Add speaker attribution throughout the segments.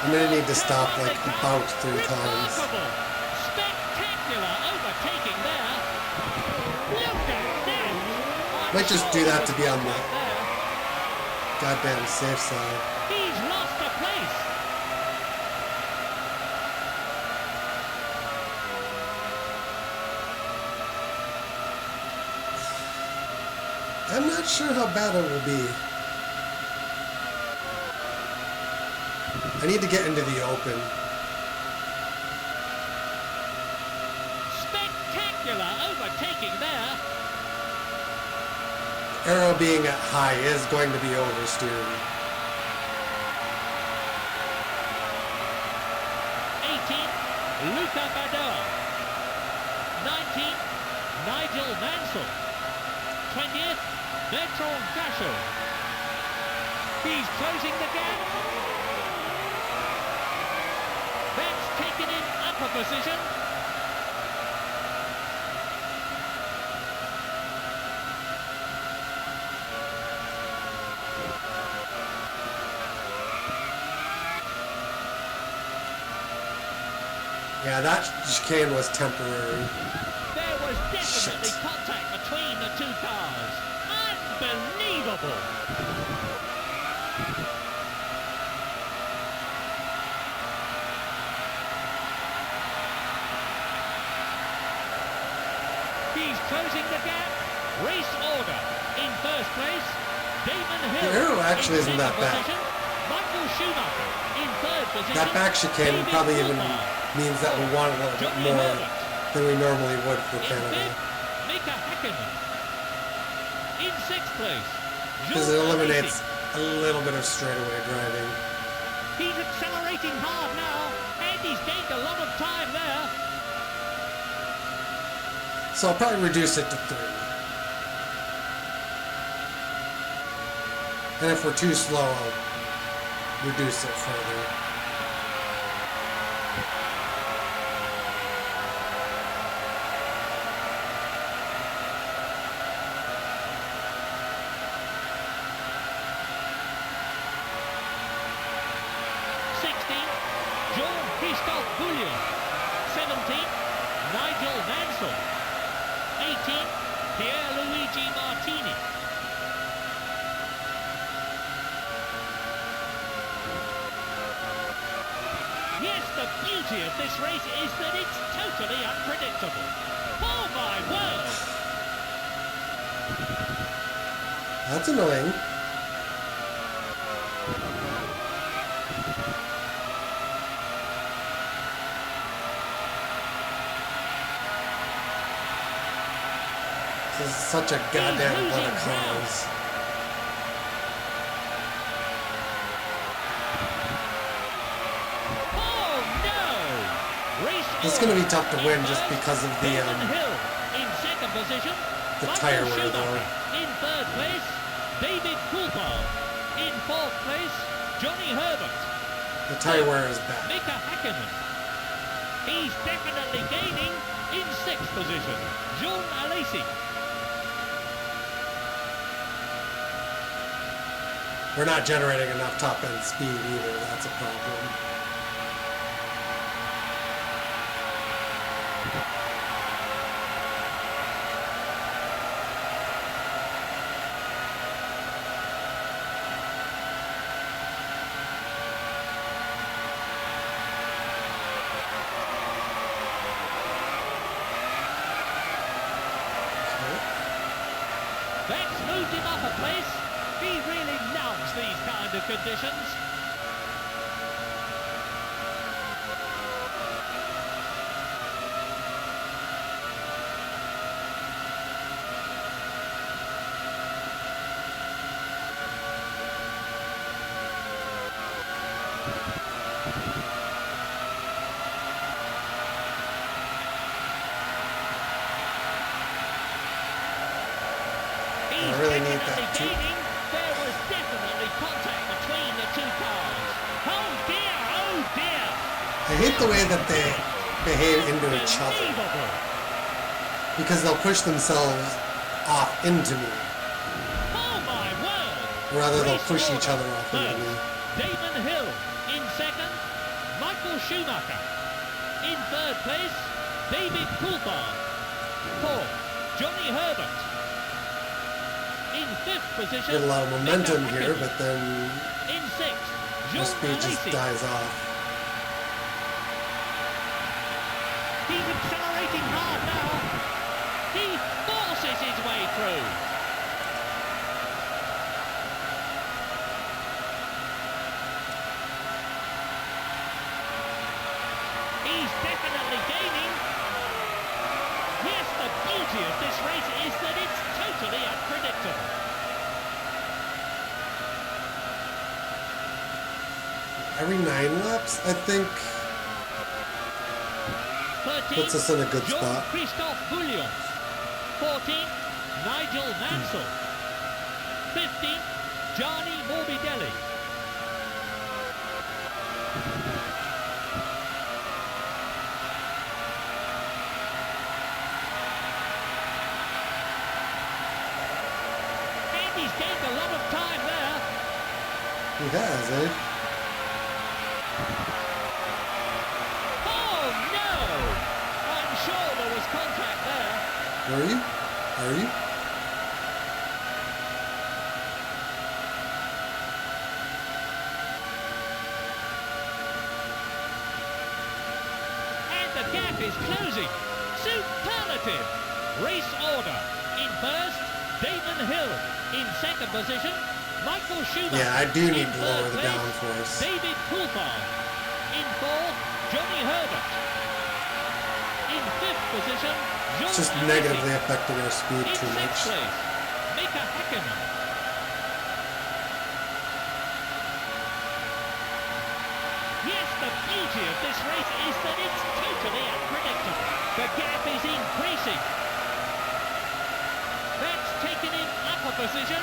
Speaker 1: I'm gonna need to stop like about 3 times.
Speaker 2: Spectacular overtaking there. Look at that.
Speaker 1: Might just do that to be on the goddamn safe side.
Speaker 2: He's lost a place.
Speaker 1: I'm not sure how bad it will be. I need to get into the open.
Speaker 2: Spectacular overtaking there.
Speaker 1: Arrow being at high is going to be oversteering.
Speaker 2: 18th, Luca Badoa. 19th, Nigel Mansell. 20th, Bertrand Gachot. He's closing the gap. That's taken in upper position.
Speaker 1: Yeah, that chicane was temporary.
Speaker 2: There was definitely contact between the two cars. Unbelievable! He's closing the gap. Race order. In first place, Damon Hill.
Speaker 1: The arrow actually isn't that bad.
Speaker 2: Michael Schumacher in third position.
Speaker 1: That back chicane probably even means that we want a little bit more than we normally would for Canada.
Speaker 2: Mika Häkkinen. In sixth place,
Speaker 1: because it eliminates a little bit of straightaway driving.
Speaker 2: He's accelerating hard now, and he's gained a lot of time there.
Speaker 1: So I'll probably reduce it to 3. And if we're too slow, I'll reduce it further.
Speaker 2: Jean-Christophe Boulier. 17th, Nigel Mansell. 18th, Pierluigi Martini. Yes, the beauty of this race is that it's totally unpredictable. Oh my word!
Speaker 1: That's annoying. This is such a goddamn lot of cars.
Speaker 2: Oh no!
Speaker 1: This is going to be tough to win just because of the
Speaker 2: Hill in second position.
Speaker 1: the tyre wear though.
Speaker 2: In third place, David Coulthard. In fourth place, Johnny Herbert.
Speaker 1: The tyre wear is bad.
Speaker 2: Mika Häkkinen. He's definitely gaining in sixth position. Jean Alesi.
Speaker 1: We're not generating enough top end speed either. That's a problem.
Speaker 2: That's moved him up a place. He really loves these kind of conditions.
Speaker 1: I really need that too.
Speaker 2: There was definitely contact between the two cars. Oh dear, oh dear.
Speaker 1: I hate the way that they behave into each other. Because they'll push themselves off into me.
Speaker 2: Oh my word.
Speaker 1: Rather they'll push each other off into me.
Speaker 2: Damon Hill in second, Michael Schumacher. In third place, David Coulthard. Fourth, Johnny Herbert. In fifth position,
Speaker 1: Get a lot of momentum
Speaker 2: Mika
Speaker 1: here,
Speaker 2: Häkkinen.
Speaker 1: but then
Speaker 2: In sixth,
Speaker 1: the
Speaker 2: Jean
Speaker 1: speed just
Speaker 2: Alesi.
Speaker 1: dies off.
Speaker 2: He's accelerating hard now. He forces his way through. He's definitely gaining. Yes, the beauty of this race is that it's totally unpredictable.
Speaker 1: Every 9 laps, I think,
Speaker 2: 13,
Speaker 1: puts us in a good spot.
Speaker 2: Jean-Christophe Bouillon. 14, Nigel Mansell. 15, Gianni Morbidelli. And he's gained a lot of time there.
Speaker 1: He has, eh?
Speaker 2: Oh no! I'm sure there was contact there.
Speaker 1: Are you? Are you?
Speaker 2: And the gap is closing. Superlative. Race order. In first, Damon Hill. In second position, Michael Schumacher.
Speaker 1: Yeah, I do need
Speaker 2: In
Speaker 1: to lower
Speaker 2: third
Speaker 1: the
Speaker 2: place,
Speaker 1: downforce.
Speaker 2: David Coulthard. In fourth, Johnny Herbert. In fifth position, Jean
Speaker 1: It's just
Speaker 2: Alesi.
Speaker 1: negatively affecting our speed
Speaker 2: In
Speaker 1: too
Speaker 2: sixth
Speaker 1: much.
Speaker 2: place, Mika Häkkinen. Yes, the beauty of this race is that it's totally unpredictable. The gap is increasing. That's taken him up a position.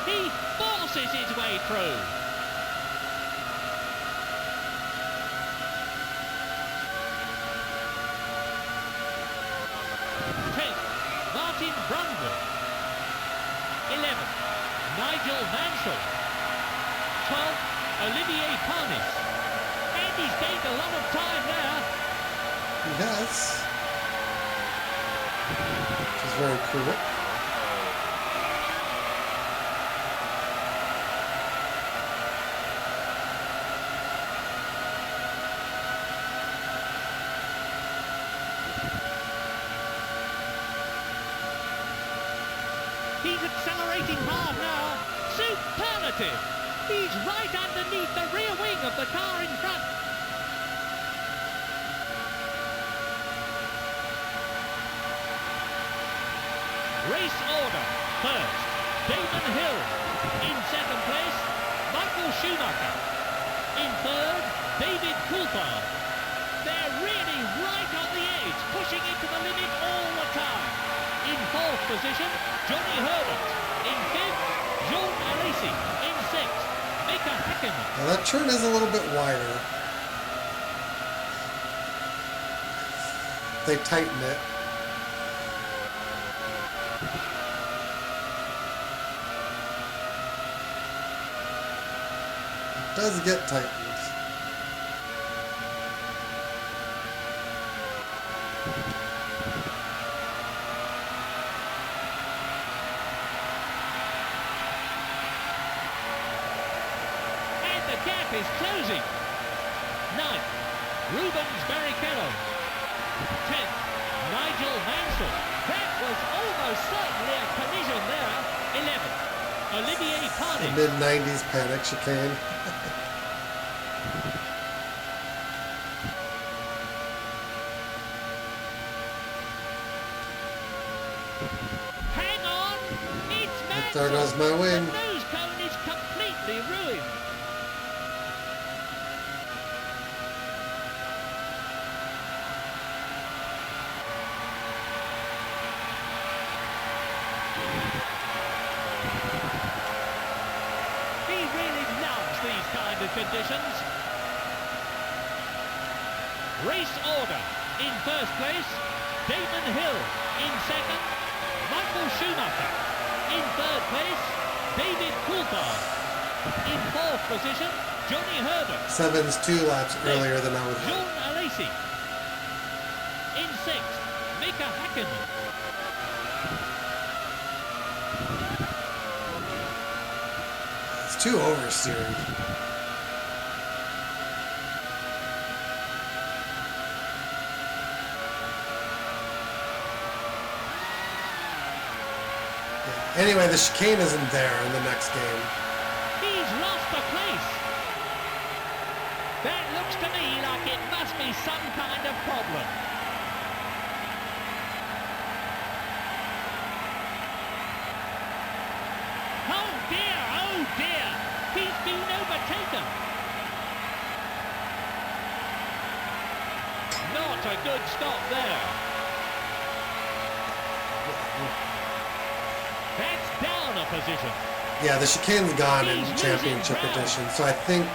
Speaker 2: He forces his way through. Martin Brundle. 11, Nigel Mansell. 12, Olivier Panis. And he's gained a lot of time there.
Speaker 1: He has. Which is very cool.
Speaker 2: He's accelerating hard now. Superlative. He's right underneath the rear wing of the car in front. Race order. First, Damon Hill. In second place, Michael Schumacher. In third, David Coulthard. They're really right on the edge, pushing it to the limit all the time. In fourth position, Johnny Herbert. In fifth, Jean Alesi. In sixth, Mika Häkkinen.
Speaker 1: Now that turn is a little bit wider. They tighten it. It does get tightened.
Speaker 2: And the gap is closing. 9th, Rubens Barrichello. 10th, Nigel Mansell. That was almost certainly a collision there. 11th, Olivier
Speaker 1: The
Speaker 2: Panis.
Speaker 1: mid-90s panic chicane.
Speaker 2: Hang on, it's Mansell.
Speaker 1: There goes my wing.
Speaker 2: The nose cone is completely ruined. He really loves these kind of conditions. Race order. In first place, Damon Hill. In second, Michael Schumacher. In third place, David Coulthard. In fourth position, Johnny Herbert.
Speaker 1: Seven's 2 laps earlier than I would like.
Speaker 2: Jean Alesi. In sixth, Mika Hakkinen.
Speaker 1: It's too oversteered. Yeah. Anyway, the chicane isn't there in the next game.
Speaker 2: He's lost a place. That looks to me like it must be some kind of problem. Oh dear, oh dear. He's been overtaken. Not a good stop there. That's down a position.
Speaker 1: Yeah, the chicane's gone in
Speaker 2: He's
Speaker 1: Championship
Speaker 2: losing ground.
Speaker 1: Edition, so I think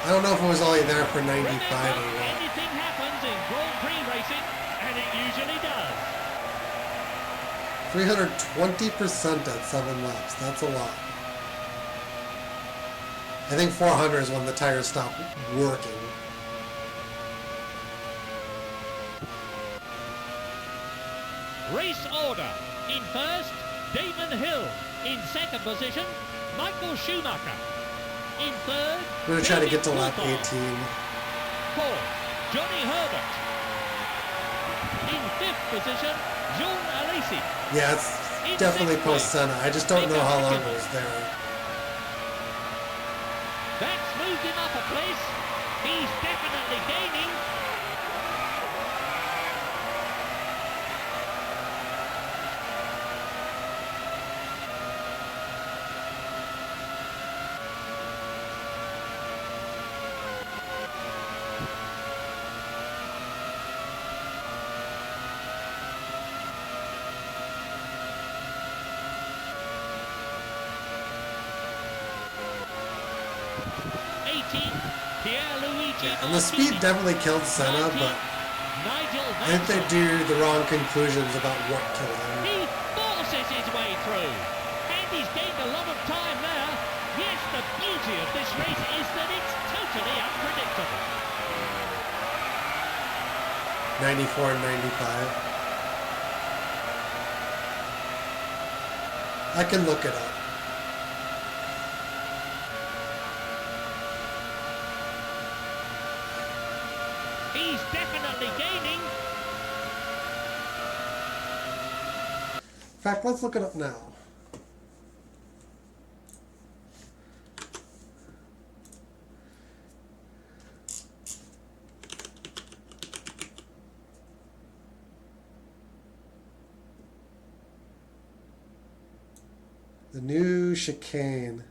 Speaker 1: I don't know if it was only there for 95 or
Speaker 2: Remember,
Speaker 1: what.
Speaker 2: anything happens in Grand Prix racing, and it usually does.
Speaker 1: 320% at 7 laps. That's a lot. I think 400 is when the tires stop working.
Speaker 2: Race order. In first, Damon Hill. In second position, Michael Schumacher. In third,
Speaker 1: We're going to try to get to
Speaker 2: David
Speaker 1: lap
Speaker 2: Coulthard.
Speaker 1: 18.
Speaker 2: Fourth, Johnny Herbert. In fifth position, Jean Alesi.
Speaker 1: Yeah, it's
Speaker 2: In
Speaker 1: definitely
Speaker 2: sixth place,
Speaker 1: post-Senna. I just don't know how long it was there.
Speaker 2: That's moved him up a place. He's definitely gaining.
Speaker 1: And the speed definitely killed Senna, but I think they do the wrong conclusions about what killed him.
Speaker 2: He forces his way through, and he's gained a lot of time there. Yes, the beauty of this race is that it's totally unpredictable.
Speaker 1: 94 and 95. I can look it up.
Speaker 2: He's definitely gaining.
Speaker 1: In fact, let's look it up now. The new chicane.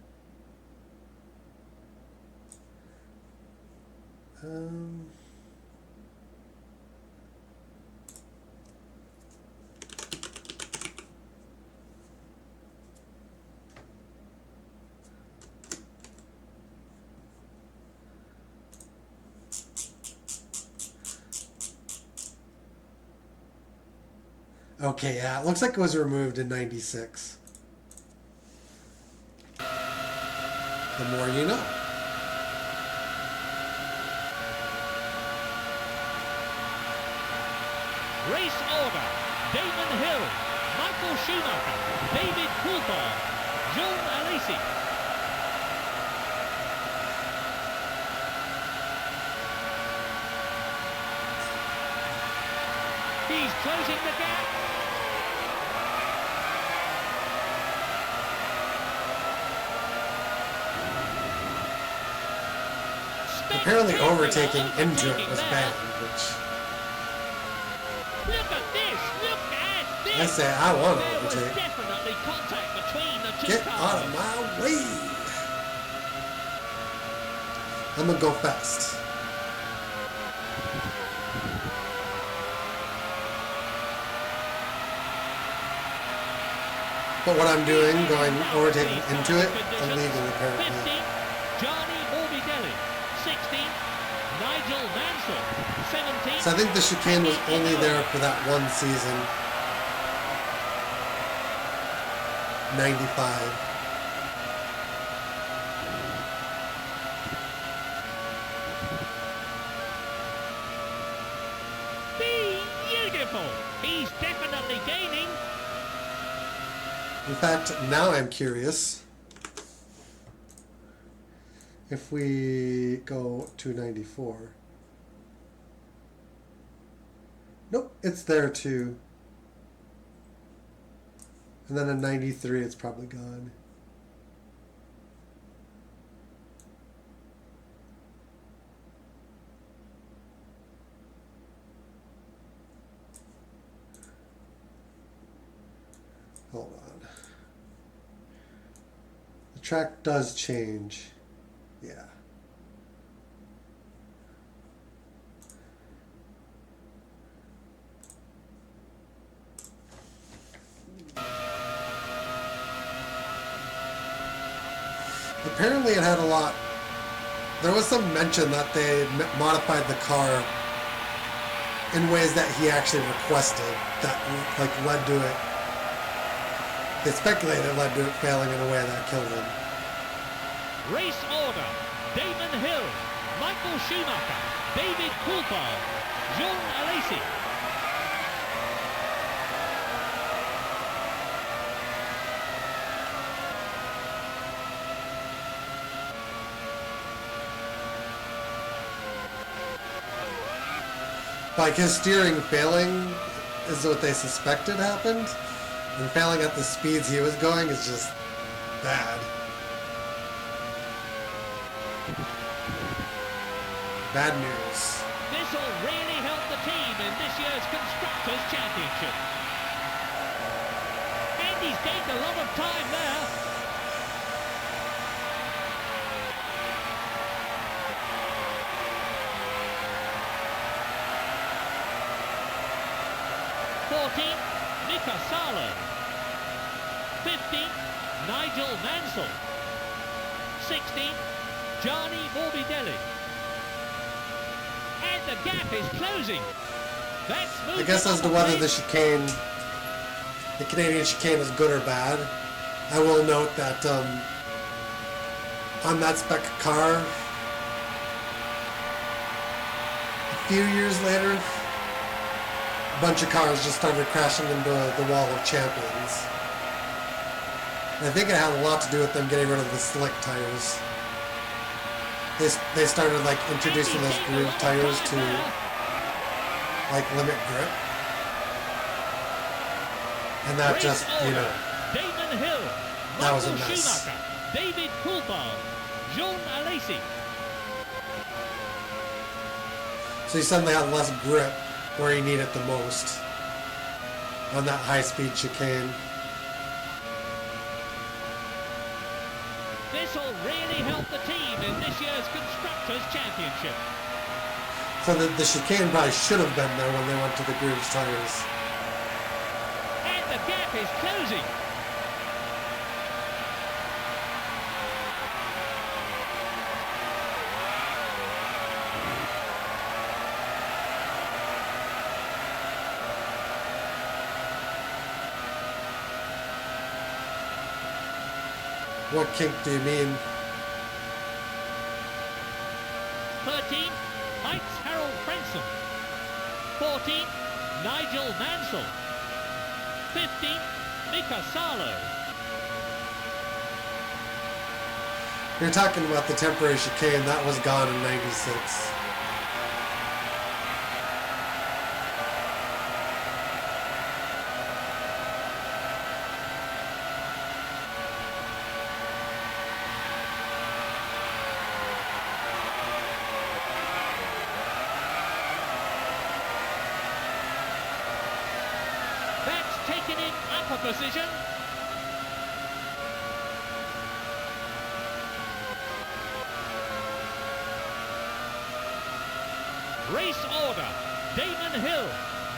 Speaker 1: Okay, yeah, it looks like it was removed in 96. The more you know.
Speaker 2: Race order. Damon Hill, Michael Schumacher, David Coulthard, Jean Alesi. He's closing the gap.
Speaker 1: Apparently
Speaker 2: Spectacular
Speaker 1: overtaking into it was
Speaker 2: there.
Speaker 1: bad, which
Speaker 2: Look at this! Look at this!
Speaker 1: I say I want to
Speaker 2: There was
Speaker 1: overtake.
Speaker 2: definitely contact between the two
Speaker 1: Get
Speaker 2: cars.
Speaker 1: out of my way! I'm gonna go fast. But what I'm doing, going overtaking into it, illegal apparently.
Speaker 2: 50, Gianni Morbidelli. Nigel Mansell. 17th.
Speaker 1: So I think the chicane was only there for that one season. 95.
Speaker 2: Beautiful. He's definitely gaining.
Speaker 1: In fact, now I'm curious. If we go to 94. Nope, it's there too. And then in 93, it's probably gone. Hold on. The track does change. Yeah. Apparently it had a lot. There was some mention that they modified the car in ways that he actually requested that like led to it. They speculated it led to it failing in a way that killed him.
Speaker 2: Race order. Damon Hill, Michael Schumacher, David Coulthard, John Alesi.
Speaker 1: Like his steering failing is what they suspected happened, and failing at the speeds he was going is just bad. Bad news.
Speaker 2: This will really help the team in this year's Constructors' Championship. And he's gained a lot of time there. Mika Salo. 15th, Nigel Mansell. 16th, Gianni Morbidelli. And the gap is closing. That's
Speaker 1: I guess as to whether the chicane, the Canadian chicane is good or bad, I will note that on that spec car, a few years later, a bunch of cars just started crashing into the wall of champions. And I think it had a lot to do with them getting rid of the slick tires. They started like introducing those groove tires to like limit grip. And that just, you know,
Speaker 2: Damon Hill,
Speaker 1: that was a
Speaker 2: Michael
Speaker 1: mess.
Speaker 2: Schumacher, David Coulthard, John Alesi.
Speaker 1: So you suddenly had less grip where you need it the most on that high-speed chicane.
Speaker 2: This will really help the team in this year's Constructors' Championship.
Speaker 1: So the chicane probably should have been there when they went to the grooves tires.
Speaker 2: And the gap is closing.
Speaker 1: What kink do you mean?
Speaker 2: 13th, Heinz Harold Frentzen. 14th, Nigel Mansell. 15th, Mika Salo.
Speaker 1: You're talking about the temporary chicane, that was gone in 96.
Speaker 2: That's taken in upper position. Race order. Damon Hill,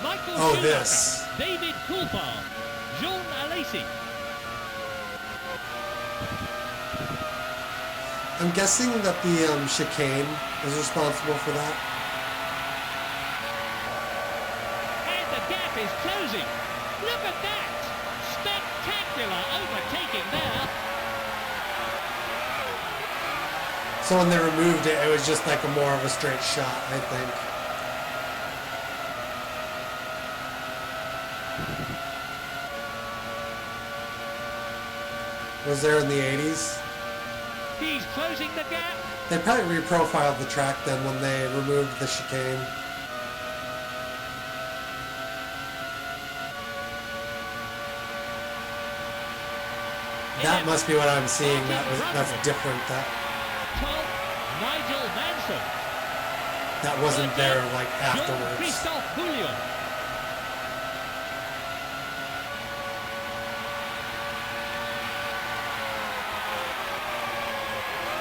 Speaker 2: Michael Schumacher,
Speaker 1: this.
Speaker 2: David Coulthard, John Alesi.
Speaker 1: I'm guessing that the chicane is responsible for that.
Speaker 2: is closing. Look at that. Spectacular overtaking there.
Speaker 1: So when they removed it, it was just like a more of a straight shot, I think. Was there in the 80s?
Speaker 2: He's closing the gap.
Speaker 1: They probably reprofiled the track then when they removed the chicane. That must be what I'm seeing. That's different.
Speaker 2: Nigel Mansell.
Speaker 1: That wasn't there like afterwards.
Speaker 2: Christophe Bouillon.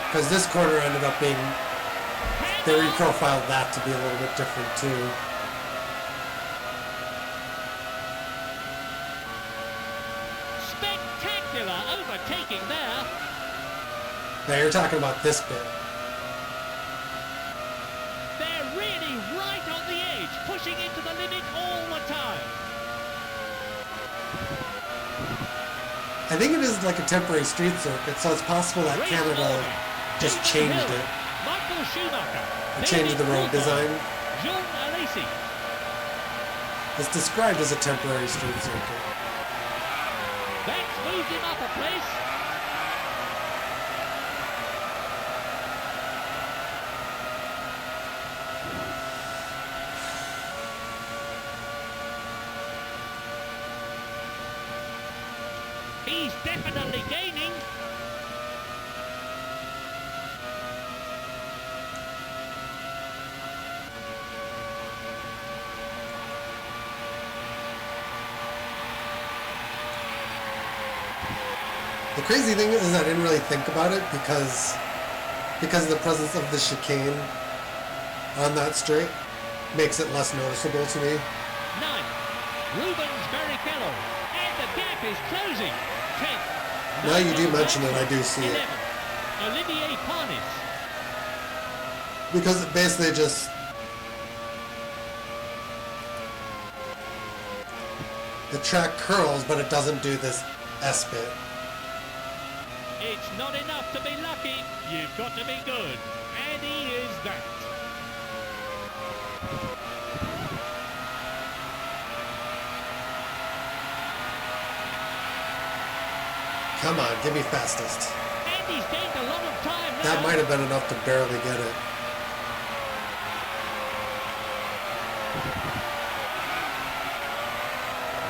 Speaker 1: Because this corner ended up being, they reprofiled that to be a little bit different too.
Speaker 2: Spectacular overtaking there.
Speaker 1: Now you're talking about this bit.
Speaker 2: They're really right on the edge, pushing into the limit all the time.
Speaker 1: I think it is like a temporary street circuit, so it's possible that Canada just changed it.
Speaker 2: Michael Schumacher.
Speaker 1: It changed the road design.
Speaker 2: Jean Alesi.
Speaker 1: It's described as a temporary street circuit.
Speaker 2: That's moved him up a place. He's definitely gaining.
Speaker 1: The crazy thing is I didn't really think about it because of the presence of the chicane on that straight makes it less noticeable to me.
Speaker 2: 9. Rubens Barrichello. And the gap is closing. 10.
Speaker 1: Now you do mention it, I do see
Speaker 2: 11.
Speaker 1: it.
Speaker 2: Olivier Panis.
Speaker 1: Because it basically just... The track curls, but it doesn't do this S-bit.
Speaker 2: It's not enough to be lucky. You've got to be good. And he is that.
Speaker 1: Come on, give me fastest.
Speaker 2: And he's gained a lot of time now.
Speaker 1: That might have been enough to barely get it.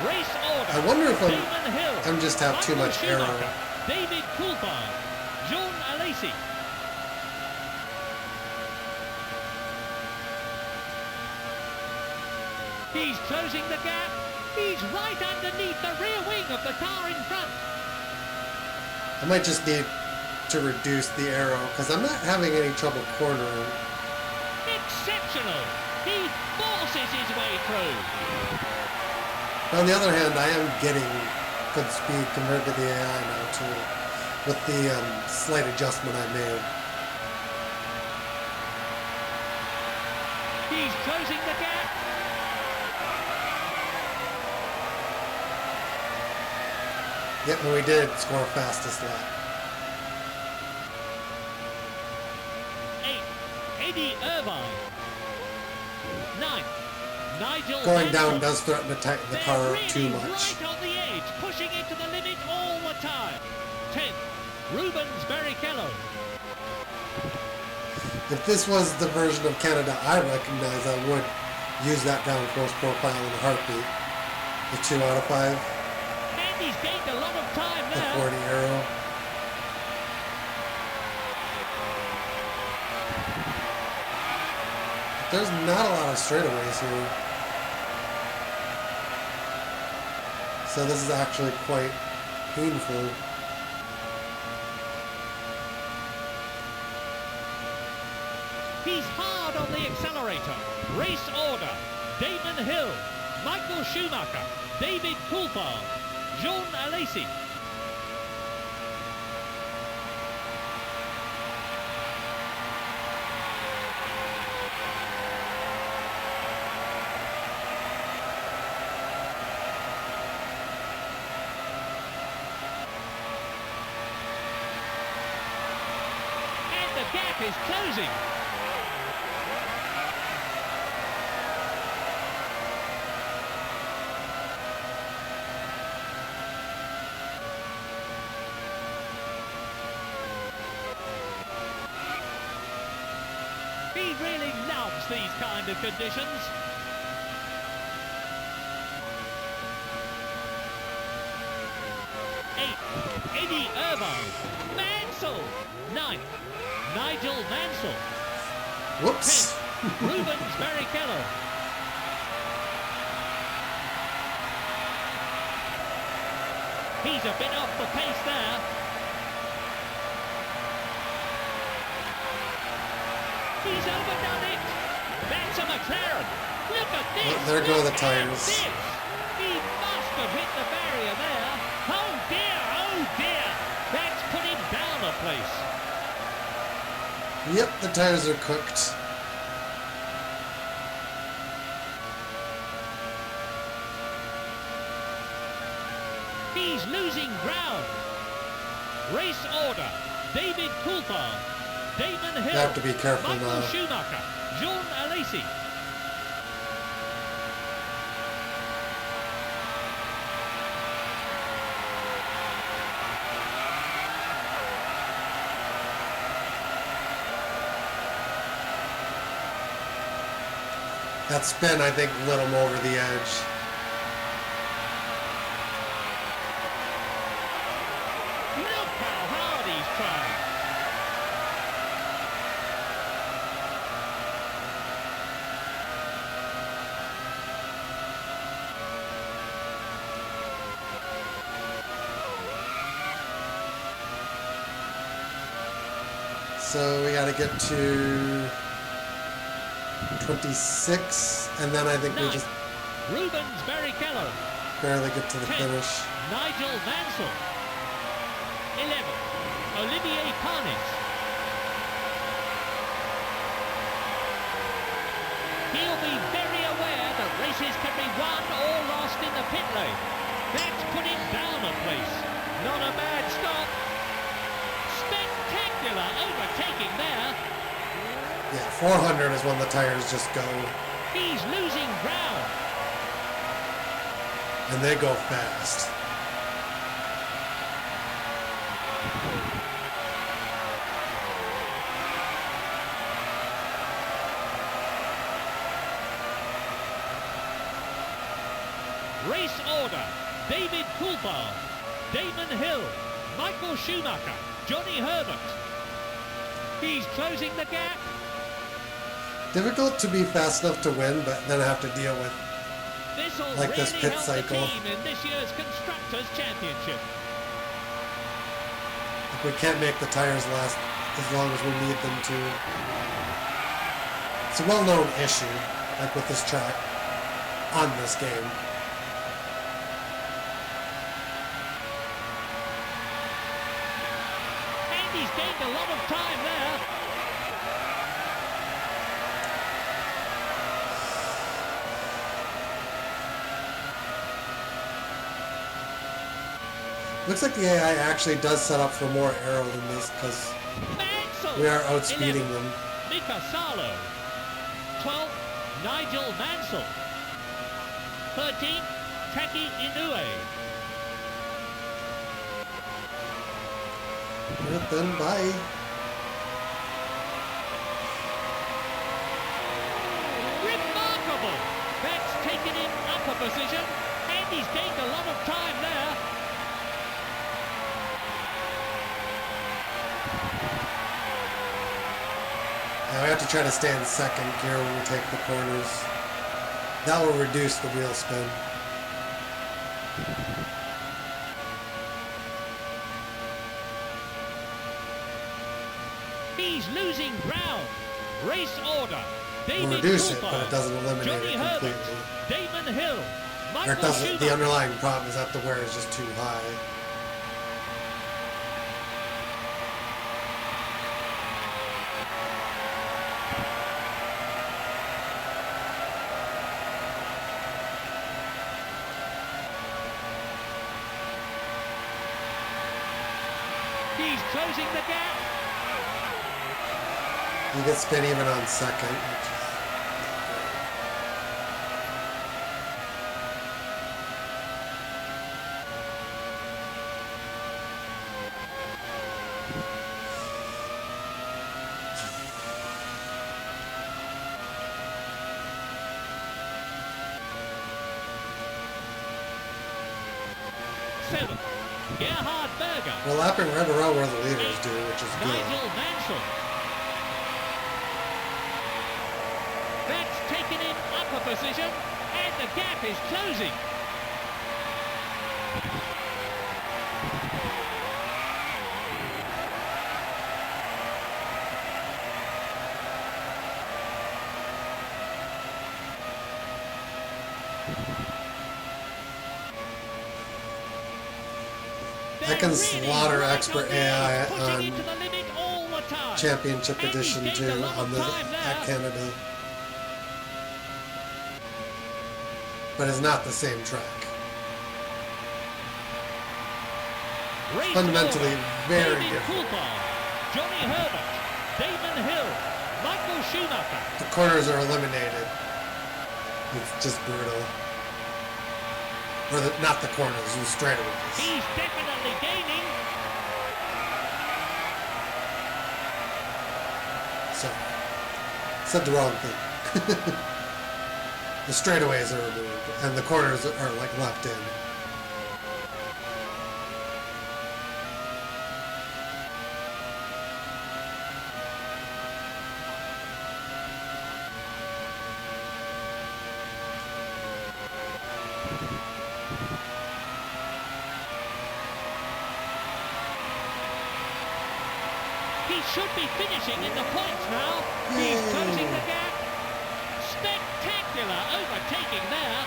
Speaker 2: Race order.
Speaker 1: I wonder if
Speaker 2: Damon Hill.
Speaker 1: I'm just have too
Speaker 2: Michael
Speaker 1: much arrow.
Speaker 2: Schumacher. David Coulthard. Jean Alesi. He's closing the gap. He's right underneath the rear wing of the car in front.
Speaker 1: I might just need to reduce the arrow because I'm not having any trouble cornering.
Speaker 2: Exceptional. He forces his way through.
Speaker 1: On the other hand, I am getting good speed compared to the AI now too, with the slight adjustment I made.
Speaker 2: He's closing the gap.
Speaker 1: Yep, and we did score fastest lap.
Speaker 2: 8. Eddie Irvine. 9. Nigel
Speaker 1: Going down
Speaker 2: Mansell.
Speaker 1: does threaten to tighten the car up too much.
Speaker 2: Right on the edge, pushing into the limit all the time. 10. Rubens Barrichello.
Speaker 1: If this was the version of Canada I recognize, I would use that downforce profile in a heartbeat. The 2 out of 5,
Speaker 2: And he's gained a lot of time
Speaker 1: the
Speaker 2: now.
Speaker 1: 40 arrow. There's not a lot of straightaways here. So this is actually quite painful.
Speaker 2: He's hard on the accelerator. Race order. Damon Hill. Michael Schumacher. David Coulthard. Jean Alesi. is closing. He really loves these kind of conditions. 8, Eddie Irvine. Mansell. 9, Nigel Mansell.
Speaker 1: Whoops.
Speaker 2: 10, Rubens Barrichello. He's a bit off the pace there. He's overdone it. That's a Mclaren. Look at this.
Speaker 1: Well, there go the
Speaker 2: Look at
Speaker 1: tires.
Speaker 2: this. He must have hit the barrier there. Oh dear, oh dear. That's put him down a place.
Speaker 1: Yep, the tires are cooked.
Speaker 2: He's losing ground. Race order. David Coulthard. Damon Hill.
Speaker 1: You have to be careful
Speaker 2: Michael
Speaker 1: now.
Speaker 2: Schumacher. Jean Alesi.
Speaker 1: That spin, I think, lit him over the edge.
Speaker 2: Look how hard he's trying.
Speaker 1: So we got to get to 26, and then I think we
Speaker 2: 9,
Speaker 1: just
Speaker 2: Rubens Barrichello.
Speaker 1: barely get to the
Speaker 2: 10,
Speaker 1: finish.
Speaker 2: Nigel Mansell. 11, Olivier Panis. He'll be very aware that races can be won or lost in the pit lane. That's put him down a place. Not a bad stop. Spectacular overtaking there.
Speaker 1: Yeah, 400 is when the tires just go,
Speaker 2: He's losing ground.
Speaker 1: and they go fast.
Speaker 2: Race order. David Coulthard. Damon Hill. Michael Schumacher. Johnny Herbert. He's closing the gap.
Speaker 1: Difficult to be fast enough to win, but then I have to deal with.
Speaker 2: This'll
Speaker 1: Like
Speaker 2: really
Speaker 1: this pit
Speaker 2: help
Speaker 1: cycle.
Speaker 2: the team in this year's Constructors' Championship.
Speaker 1: If we can't make the tires last as long as we need them to. It's a well-known issue, like with this track, on this game.
Speaker 2: And he's gained a lot of time there.
Speaker 1: Looks like the AI actually does set up for more aero than this, because
Speaker 2: Mansell.
Speaker 1: we are outspeeding
Speaker 2: 11,
Speaker 1: them.
Speaker 2: Mika Salo. 12, Nigel Mansell. 13, Taki Inoue.
Speaker 1: Alright then, bye.
Speaker 2: Remarkable! That's taken him up a position, and he's gained a lot of time there.
Speaker 1: Now we have to try to stay in second gear when we take the corners. That will reduce the wheel spin.
Speaker 2: He's losing ground. Race order. David
Speaker 1: We'll reduce it,
Speaker 2: Coulthard,
Speaker 1: but it doesn't eliminate
Speaker 2: Johnny
Speaker 1: it
Speaker 2: Herbert,
Speaker 1: completely.
Speaker 2: Damon Hill,
Speaker 1: Or
Speaker 2: Michael
Speaker 1: it doesn't. The
Speaker 2: Schumacher.
Speaker 1: underlying problem is that the wear is just too high.
Speaker 2: He's closing the gap.
Speaker 1: You get spin even on second.
Speaker 2: Seventh, Gerhard Berger.
Speaker 1: We're lapping right around where the leaders do, which is good.
Speaker 2: Nigel Mansell. That's taken in upper position, and the gap is closing.
Speaker 1: I can slaughter expert AI on
Speaker 2: Pushing into the limit all the time.
Speaker 1: Championship
Speaker 2: And he's
Speaker 1: Edition
Speaker 2: gained
Speaker 1: too
Speaker 2: a lot
Speaker 1: on
Speaker 2: of
Speaker 1: the
Speaker 2: time there.
Speaker 1: at Kennedy, but it's not the same track.
Speaker 2: Race
Speaker 1: Fundamentally
Speaker 2: order.
Speaker 1: very
Speaker 2: David
Speaker 1: different.
Speaker 2: Coulthard, Johnny Herbert, Damon Hill, Michael Schumacher.
Speaker 1: The corners are eliminated. It's just brutal. Or not the corners, the straightaways.
Speaker 2: He's definitely gaining.
Speaker 1: So, said the wrong thing. The straightaways are removed, and the corners are like left in.
Speaker 2: He should be finishing in the points now. He's closing the gap. Spectacular overtaking there.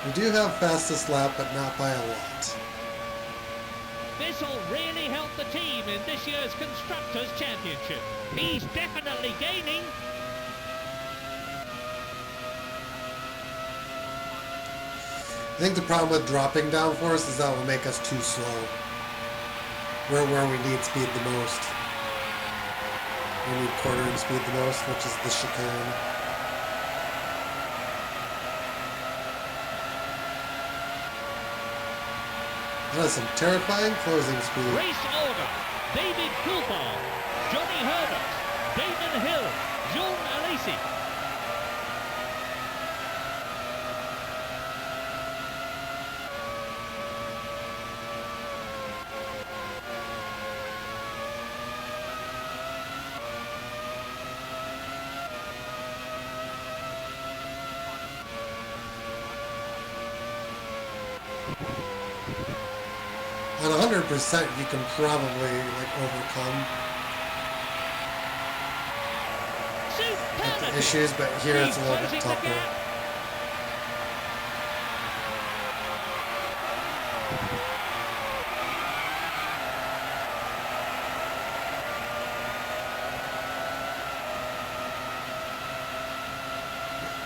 Speaker 1: We do have fastest lap, but not by a lot.
Speaker 2: This will really help the team in this year's Constructors' Championship. He's definitely gaining.
Speaker 1: I think the problem with dropping downforce is that will make us too slow. We're where we need speed the most. We need cornering speed the most, which is the chicane. That is some terrifying closing speed.
Speaker 2: Race order. David Coulthard, Johnny Herbert, Damon Hill, Jean Alesi.
Speaker 1: At 100%, you can probably like overcome like, the issues, but here it's a little bit tougher.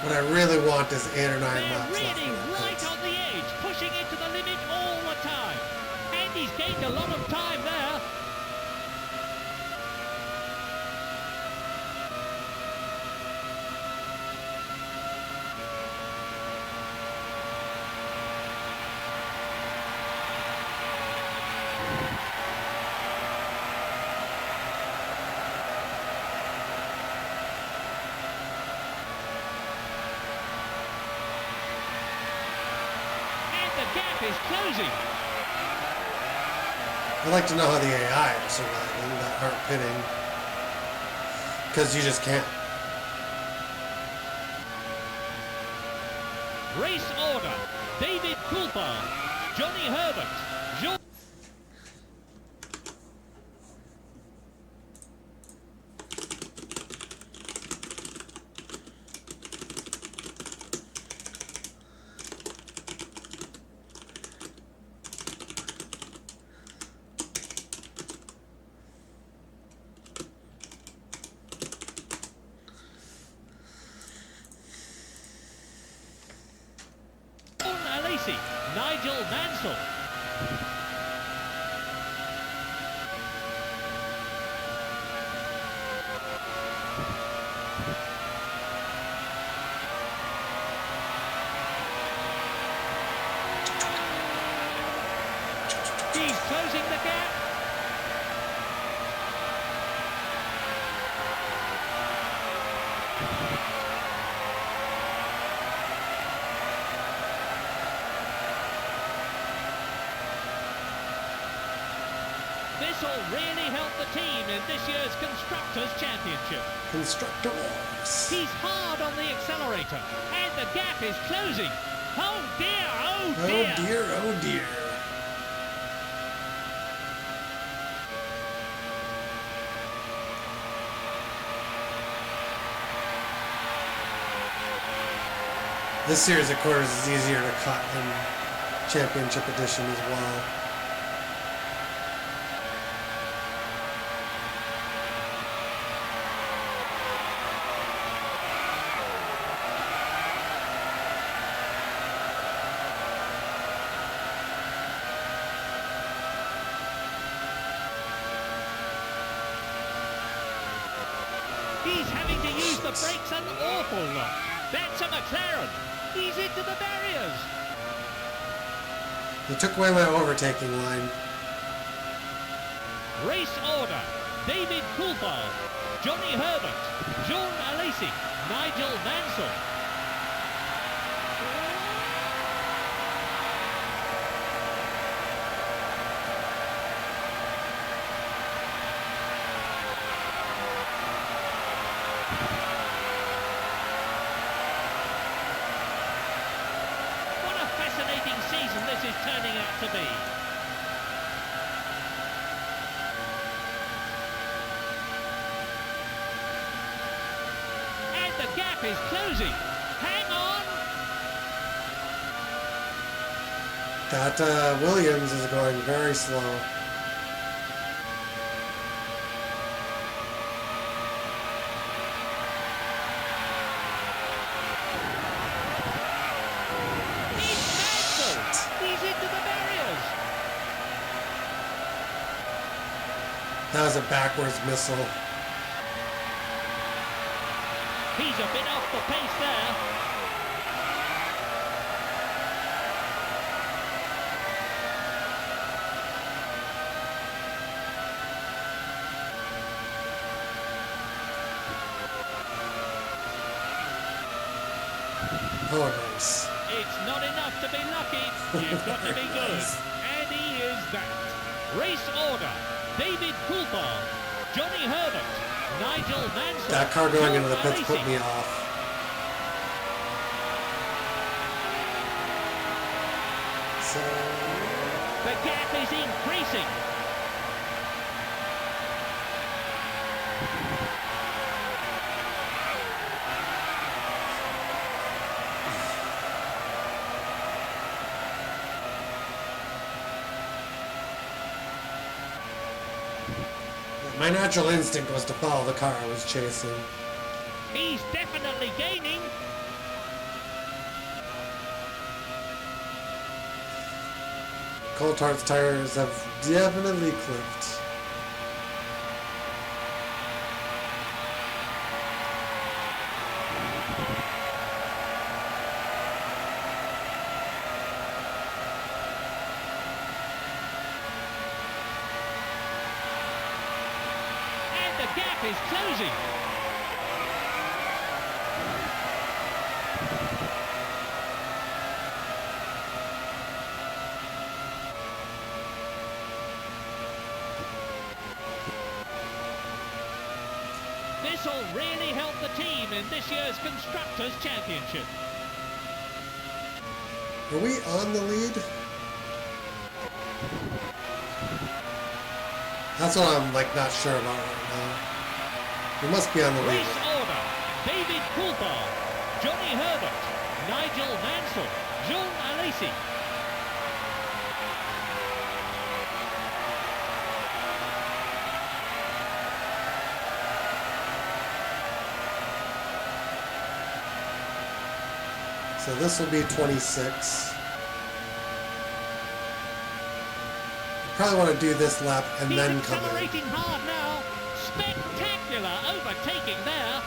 Speaker 1: What I really want is 8 or 9
Speaker 2: They're
Speaker 1: laps left.
Speaker 2: really right on the edge, pushing into the limit all the time. And he's gained a lot of time there. The gap is closing.
Speaker 1: I'd like to know how the AI are surviving that aren't pitting. Because you just can't.
Speaker 2: Race order. David Coulthard, Johnny Herbert, Jean. Mansell. He's closing the gap. This will really help the team in this year's Constructors' Championship.
Speaker 1: Constructor Wars.
Speaker 2: He's hard on the accelerator, and the gap is closing. Oh dear, oh dear.
Speaker 1: Oh dear, oh dear. This series of quarters is easier to cut than Championship Edition as well.
Speaker 2: He's having to use the brakes an awful lot. That's a Mclaren. He's into the barriers.
Speaker 1: He took away my overtaking line.
Speaker 2: Race order. David Coulthard, Johnny Herbert, Jean Alesi, Nigel Mansell. Season this is turning out to be. And the gap is closing. Hang on.
Speaker 1: That Williams is going very slow.
Speaker 2: He's into the barriers.
Speaker 1: That was a backwards missile.
Speaker 2: He's a bit off the pace there.
Speaker 1: Oh, nice.
Speaker 2: It's not enough to be lucky. You've got to be good. And he is that. Race order. David Coulthard, Johnny Herbert, Nigel Mansell.
Speaker 1: That car going
Speaker 2: Jean
Speaker 1: into the pits put
Speaker 2: Alesi.
Speaker 1: me off. So...
Speaker 2: The gap is increasing.
Speaker 1: My natural instinct was to follow the car I was chasing.
Speaker 2: He's definitely gaining.
Speaker 1: Coulthard's tires have definitely clipped.
Speaker 2: And the gap is closing. This will really help the team in this year's Constructors' Championship.
Speaker 1: Are we on the lead? That's what I'm not sure about right now. We must be on the lead.
Speaker 2: Race order. David Coulthard, Johnny Herbert, Nigel Mansell, Jean Alesi.
Speaker 1: So this will be 26. probably want to do this lap and
Speaker 2: He's
Speaker 1: then come in.
Speaker 2: accelerating hard now. Spectacular overtaking there.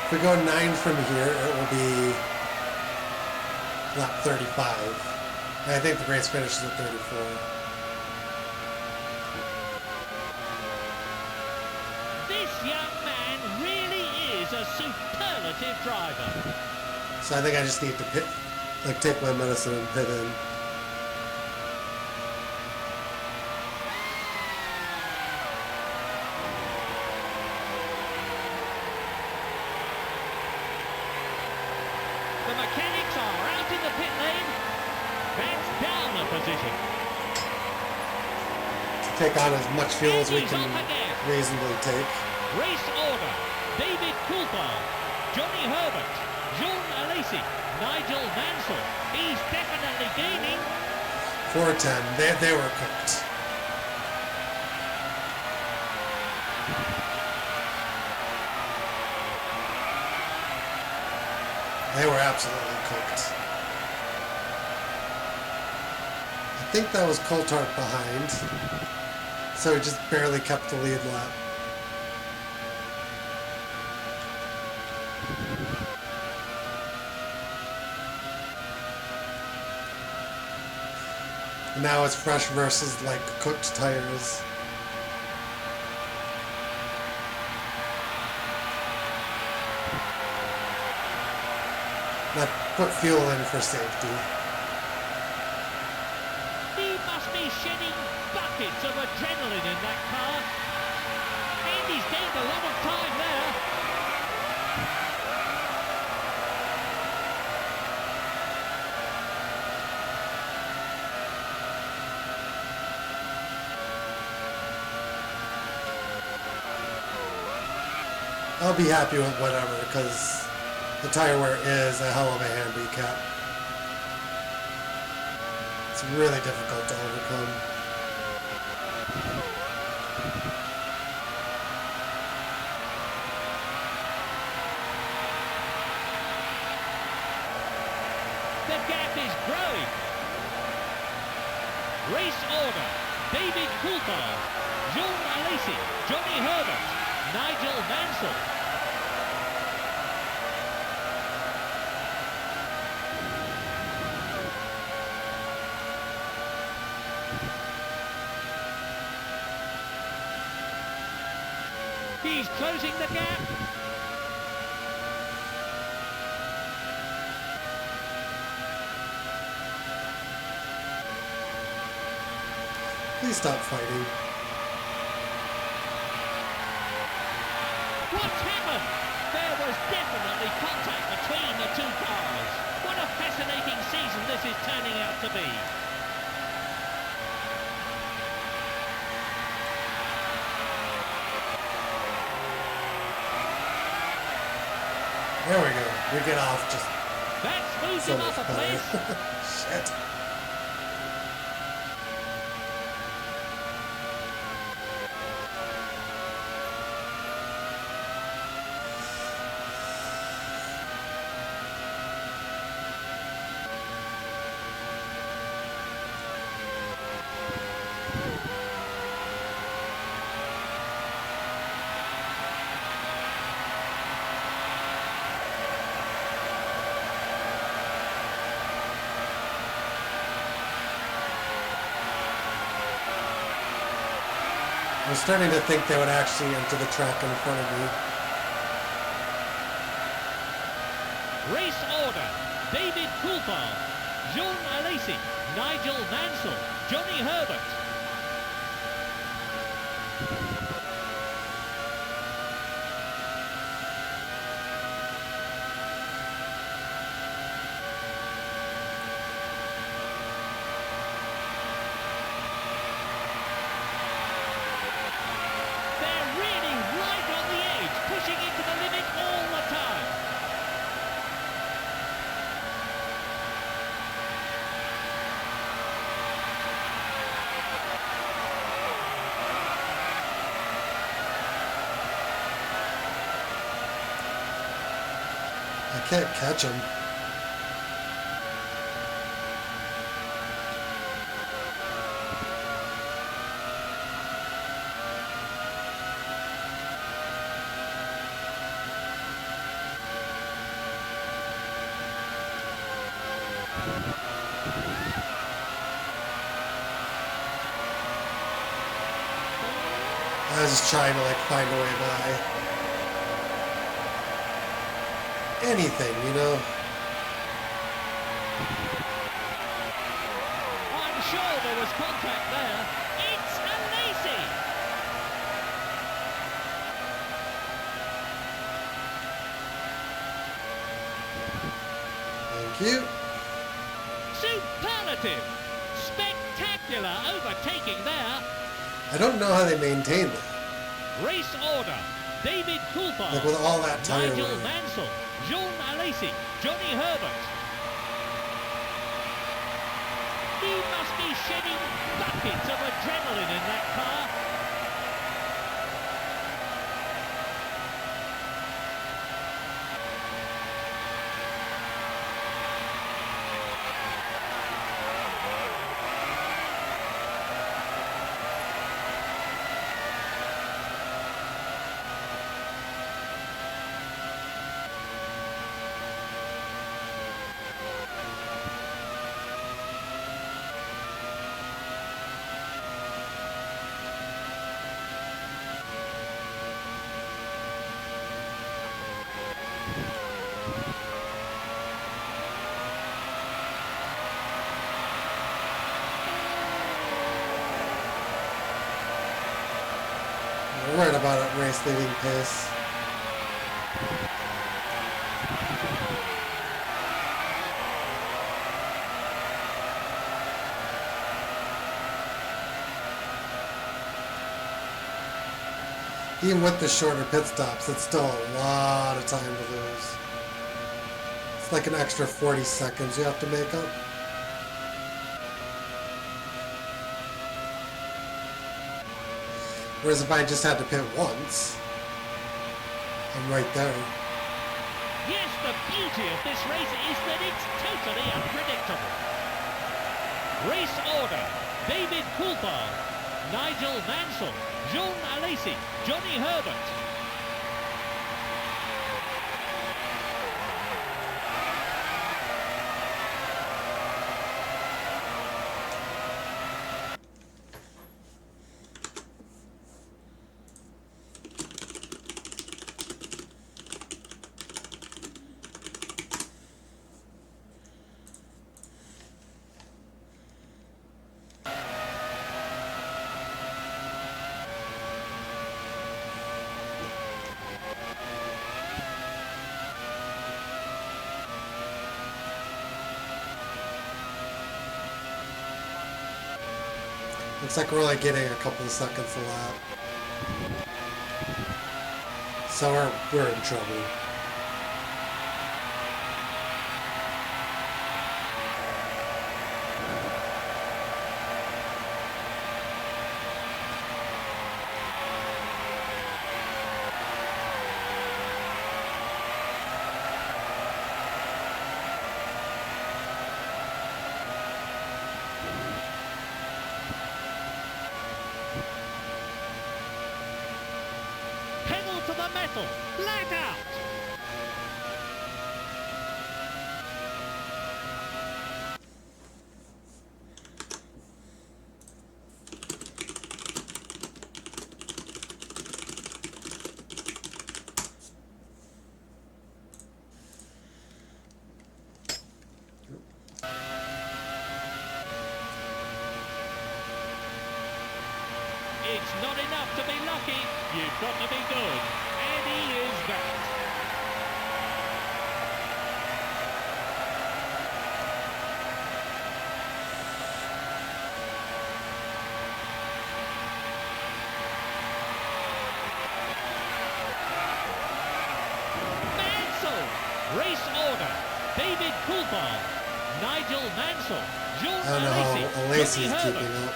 Speaker 1: If we go 9 from here, it will be lap 35. And I think the race finishes at 34.
Speaker 2: This young man really is a superlative driver.
Speaker 1: So I think I just need to pit, like take my medicine and pit in.
Speaker 2: The mechanics are out in the pit lane. That's down a position.
Speaker 1: Take on as much fuel as we
Speaker 2: He's
Speaker 1: can
Speaker 2: off again.
Speaker 1: reasonably take.
Speaker 2: Race order. David Coulthard, Johnny Herbert, Jean Alesi, Nigel Mansell. He's definitely gaining.
Speaker 1: 410. They were cooked. They were absolutely cooked. I think that was Coulthard behind, so he just barely kept the lead lap. And now it's fresh versus like cooked tires. I put fuel in for safety.
Speaker 2: He must be shedding buckets of adrenaline in that car. And he's gained a lot of time there.
Speaker 1: I'll be happy with whatever, because the tire wear is a hell of a handicap. It's really difficult to overcome.
Speaker 2: The gap is growing. Race order. David Coulthard, Jean Alesi, Johnny Herbert, Nigel Mansell. He's closing the gap.
Speaker 1: Please stop fighting.
Speaker 2: What's happened? There was definitely contact between the two cars. What a fascinating season this is turning out to be.
Speaker 1: There we go. We get off just
Speaker 2: That's moved
Speaker 1: so
Speaker 2: him
Speaker 1: much
Speaker 2: off a place.
Speaker 1: better. Shit. I was starting to think they would actually enter the track in front of me.
Speaker 2: Race order. David Coulthard, Jean Alesi, Nigel Mansell, Johnny Herbert. They're really right on
Speaker 1: I can't catch him. I was just trying to like find a way by. Anything, you know?
Speaker 2: I'm sure there was contact there. It's a Lacey.
Speaker 1: Thank you.
Speaker 2: Superlative. Spectacular overtaking there.
Speaker 1: I don't know how they maintain that.
Speaker 2: Race order. David Coulthard.
Speaker 1: Like with all that tire
Speaker 2: Nigel
Speaker 1: wear.
Speaker 2: Mansell. Jean Alesi. Johnny Herbert. He must be shedding buckets of adrenaline in that car.
Speaker 1: Right about at race leading pace. Even with the shorter pit stops, it's still a lot of time to lose. It's like an extra 40 seconds you have to make up. Whereas if I just had to pit once, I'm right there.
Speaker 2: Yes, the beauty of this race is that it's totally unpredictable. Race order. David Coulthard. Nigel Mansell. Jean Alesi. Johnny Herbert.
Speaker 1: Looks like we're like getting a couple of seconds a lap. So we're in trouble.
Speaker 2: Pedal to the metal. Flat out. It's not enough to be lucky, you've got to be good. And he is that. Mansell! Race order. David Coulthard. Nigel Mansell. Jean
Speaker 1: I don't know how
Speaker 2: Alesi.
Speaker 1: Lacey's
Speaker 2: Johnny
Speaker 1: keeping
Speaker 2: Herbert.
Speaker 1: up.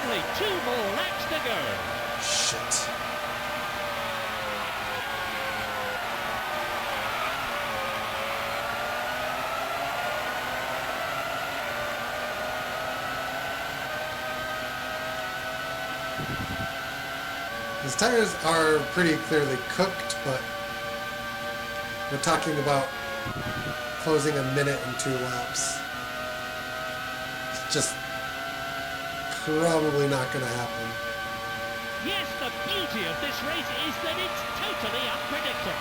Speaker 2: Only 2 more laps to go.
Speaker 1: Shit. His tires are pretty clearly cooked, but we're talking about closing a minute and 2 laps. It's just probably not going to happen.
Speaker 2: Yes, the beauty of this race is that it's totally unpredictable.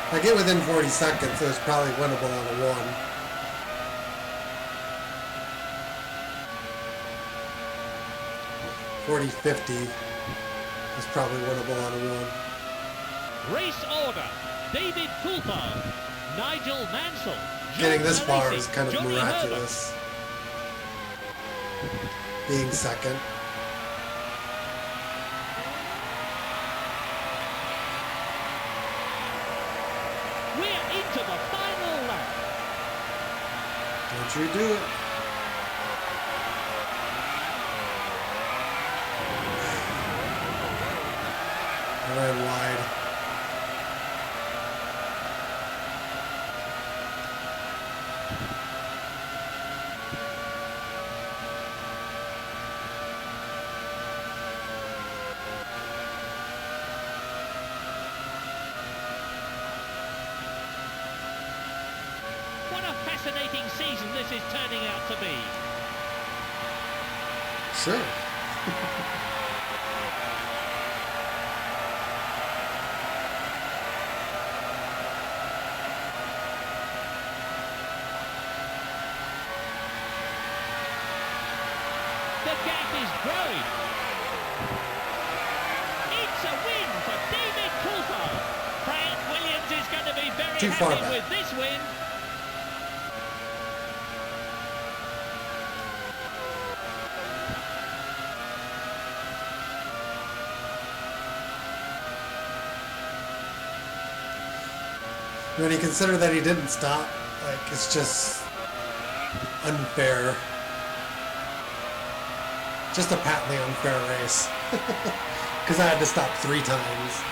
Speaker 1: If I get within 40 seconds, it was probably winnable on a 1. .40-50 is probably winnable on a 1.
Speaker 2: Race order: David Coulthard, Nigel Mansell.
Speaker 1: Getting this far
Speaker 2: Racing,
Speaker 1: is kind of
Speaker 2: Johnny
Speaker 1: miraculous. Being second.
Speaker 2: We're into the final lap.
Speaker 1: Don't you do it. I ran wide.
Speaker 2: What a fascinating season this is turning out to be.
Speaker 1: Sure.
Speaker 2: The gap is growing. It's a win for David Coulthard. Frank Williams is going to be very
Speaker 1: Too far
Speaker 2: happy
Speaker 1: back.
Speaker 2: with this win.
Speaker 1: When you consider that he didn't stop, like, it's just unfair. Just a patently unfair race. Because I had to stop 3 times.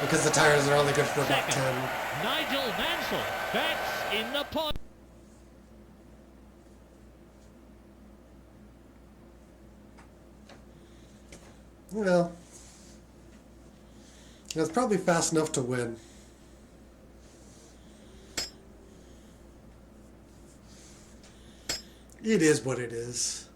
Speaker 1: Because the tires are only good for about
Speaker 2: Second,
Speaker 1: 10.
Speaker 2: Nigel Mansell. That's in the pot.
Speaker 1: Well, it's probably fast enough to win. It is what it is.